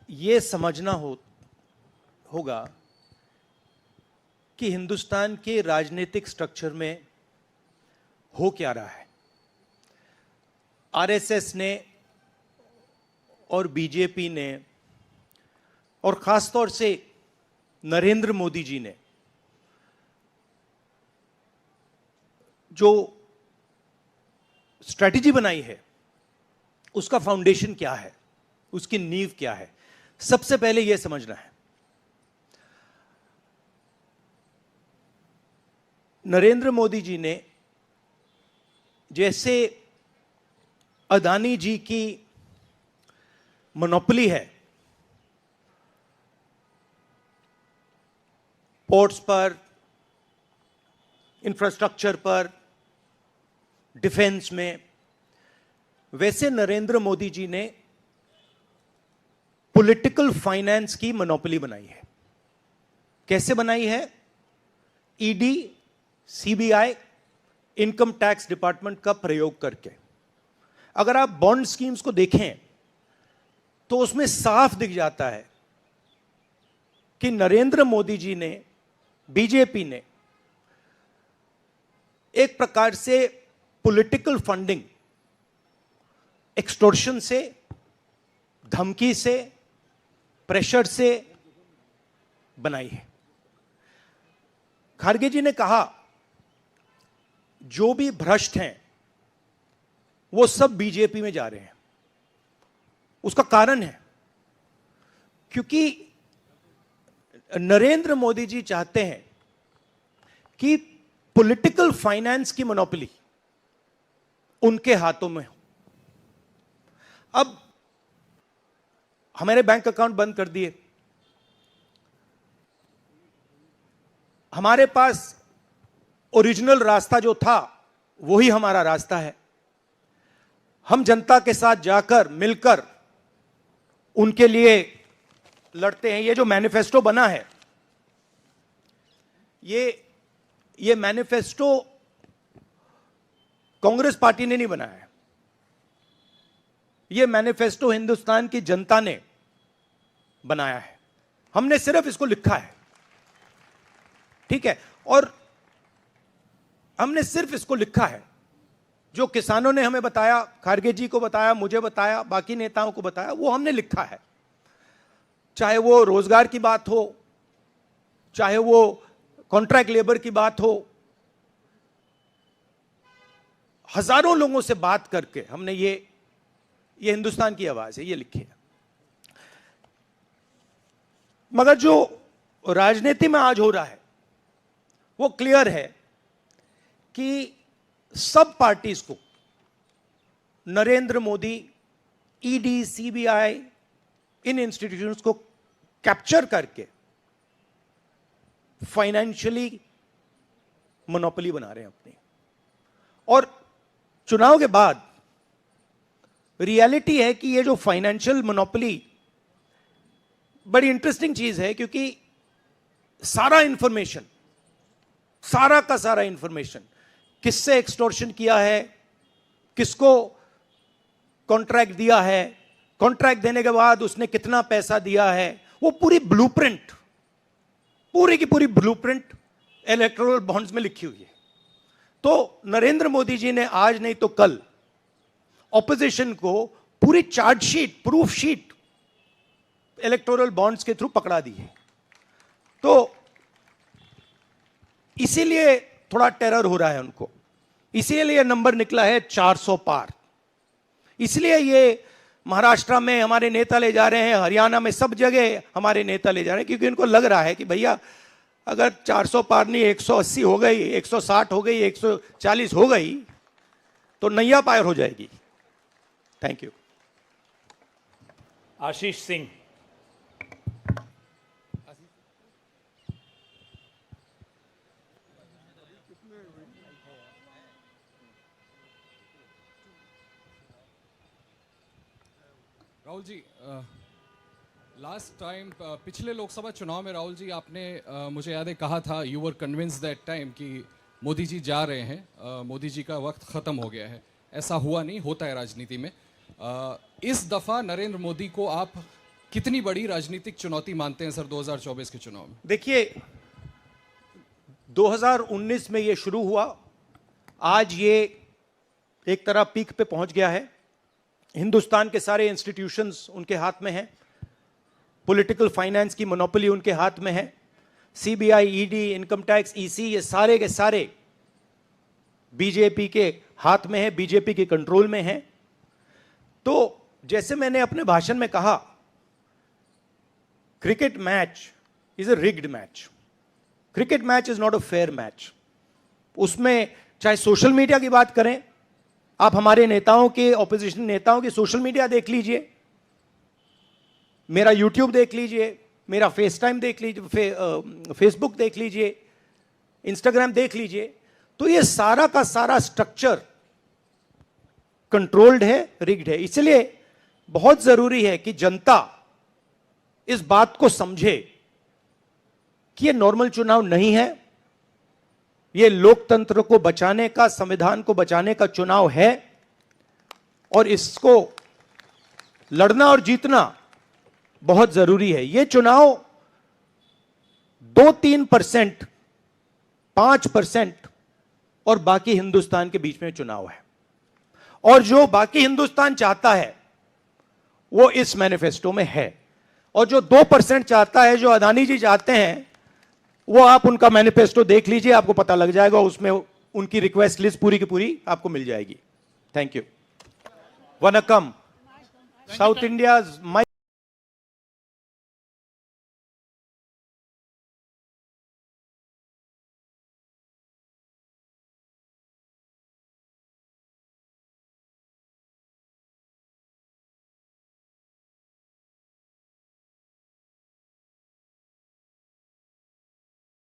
ये समझना होगा कि हिंदुस्तान के राजनीतिक स्ट्रक्चर में हो क्या रहा है। आरएसएस ने और बीजेपी ने और खासतौर से नरेंद्र मोदी जी ने जो स्ट्रैटेजी बनाई है, उसका फाउंडेशन क्या है, उसकी नींव क्या है, सबसे पहले यह समझना है। नरेंद्र मोदी जी ने जैसे अदानी जी की मोनोपोली है पोर्ट्स पर, इंफ्रास्ट्रक्चर पर, डिफेंस में, वैसे नरेंद्र मोदी जी ने पॉलिटिकल फाइनेंस की मोनोपोली बनाई है। कैसे बनाई है? ED, CBI, income tax department का प्रयोग करके। अगर आप बॉन्ड स्कीम्स को देखें तो उसमें साफ दिख जाता है कि नरेंद्र मोदी जी ने, बीजेपी ने एक प्रकार से पॉलिटिकल फंडिंग एक्सटॉर्शन से, धमकी से, प्रेशर से बनाई है। खारगे जी ने कहा जो भी भ्रष्ट हैं वो सब बीजेपी में जा रहे हैं। उसका कारण है क्योंकि नरेंद्र मोदी जी चाहते हैं कि पॉलिटिकल फाइनेंस की मोनोपोली उनके हाथों में हो। अब हमारे बैंक अकाउंट बंद कर दिए, हमारे पास ओरिजिनल रास्ता जो था वही हमारा रास्ता है। हम जनता के साथ जाकर मिलकर उनके लिए लड़ते हैं। ये जो मैनिफेस्टो बना है, ये मैनिफेस्टो कांग्रेस पार्टी ने नहीं बनाया है। ये मैनिफेस्टो हिंदुस्तान की जनता ने बनाया है। हमने सिर्फ इसको लिखा है, ठीक है? और हमने सिर्फ इसको लिखा है। जो किसानों ने हमें बताया, खारगे जी को बताया, मुझे बताया, बाकी नेताओं को बताया, वो हमने लिखा है। चाहे वो रोजगार की बात हो, चाहे वो कॉन्ट्रैक्ट लेबर की बात हो, हजारों लोगों से बात करके हमने ये हिंदुस्तान की आवाज है, ये लिखी है। मगर जो राजनीति में आज हो रहा है वो क्लियर है कि सब पार्टीज को नरेंद्र मोदी, ईडी, सीबीआई, इन इंस्टीट्यूशंस को कैप्चर करके फाइनेंशियली मोनोपोली बना रहे हैं अपनी। और चुनाव के बाद रियलिटी है कि ये जो फाइनेंशियल मोनोपोली बड़ी इंटरेस्टिंग चीज है, क्योंकि सारा इंफॉर्मेशन, सारा का सारा इंफॉर्मेशन, किससे एक्सटॉर्शन किया है, किसको कॉन्ट्रैक्ट दिया है, कॉन्ट्रैक्ट देने के बाद उसने कितना पैसा दिया है, वो पूरी ब्लूप्रिंट, पूरी की पूरी ब्लूप्रिंट इलेक्टोरल बॉन्ड्स में लिखी हुई है। तो नरेंद्र मोदी जी ने आज नहीं तो कल ऑपोजिशन को पूरी chargesheet, proof sheet electoral bonds के थ्रू पकड़ा दी है। तो इसीलिए थोड़ा टेरर हो रहा है उनको, इसीलिए नंबर निकला है 400 पार। इसलिए ये महाराष्ट्र में हमारे नेता ले जा रहे हैं, हरियाणा में सब जगह हमारे नेता ले जा रहे हैं, क्योंकि उनको लग रहा है कि भैया अगर 400 पार नहीं 180 हो गई, 160 हो गई, 140 हो गई तो नैया पार हो जाएगी। Thank you. Ashish Singh. Rahul ji, last time पिछले लोकसभा चुनाव में राहुल जी आपने मुझे याद है कहा था, you were convince that time कि मोदी जी जा रहे हैं, मोदी जी का वक्त ख़त्म हो गया है। ऐसा हुआ नहीं, होता है राजनीति में। इस दफ़ा नरेंद्र मोदी को आप कितनी बड़ी राजनीतिक चुनौती मानते हैं सर 2024 के चुनाव में? देखिए, 2019 में ये शुरू हुआ, आज ये एक तरह पीक पे पहुंच गया है। हिंदुस्तान के सारे इंस्टीट्यूशंस उनके हाथ में हैं, पॉलिटिकल फाइनेंस की मोनोपोली उनके हाथ में है, CBI, ED, income tax, EC, ये सारे के सारे बीजेपी के हाथ में है, बीजेपी के कंट्रोल में है। तो जैसे मैंने अपने भाषण में कहा, cricket match is a rigged match. Cricket match is not a fair match. उसमें चाहे सोशल मीडिया की बात करें, आप हमारे नेताओं के, ऑपोजिशन नेताओं की सोशल मीडिया देख लीजिए, मेरा यूट्यूब देख लीजिए, मेरा फेस टाइम देख लीजिए, फेसबुक देख लीजिए, इंस्टाग्राम देख लीजिए, तो ये सारा का सारा स्ट्रक्चर कंट्रोल्ड है, रिग्ड है। इसलिए बहुत जरूरी है कि जनता इस बात को समझे कि ये नॉर्मल चुनाव नहीं है, ये लोकतंत्र को बचाने का, संविधान को बचाने का चुनाव है, और इसको लड़ना और जीतना बहुत जरूरी है। ये चुनाव 2-3%, 5% और बाकी हिंदुस्तान के बीच में चुनाव है, और जो बाकी हिंदुस्तान चाहता है वो इस मैनिफेस्टो में है, और जो 2% चाहता है, जो अदानी जी चाहते हैं, वो आप उनका मैनिफेस्टो देख लीजिए, आपको पता लग जाएगा, उसमें उनकी रिक्वेस्ट लिस्ट पूरी की पूरी आपको मिल जाएगी। Thank you. Vanakkam, south India.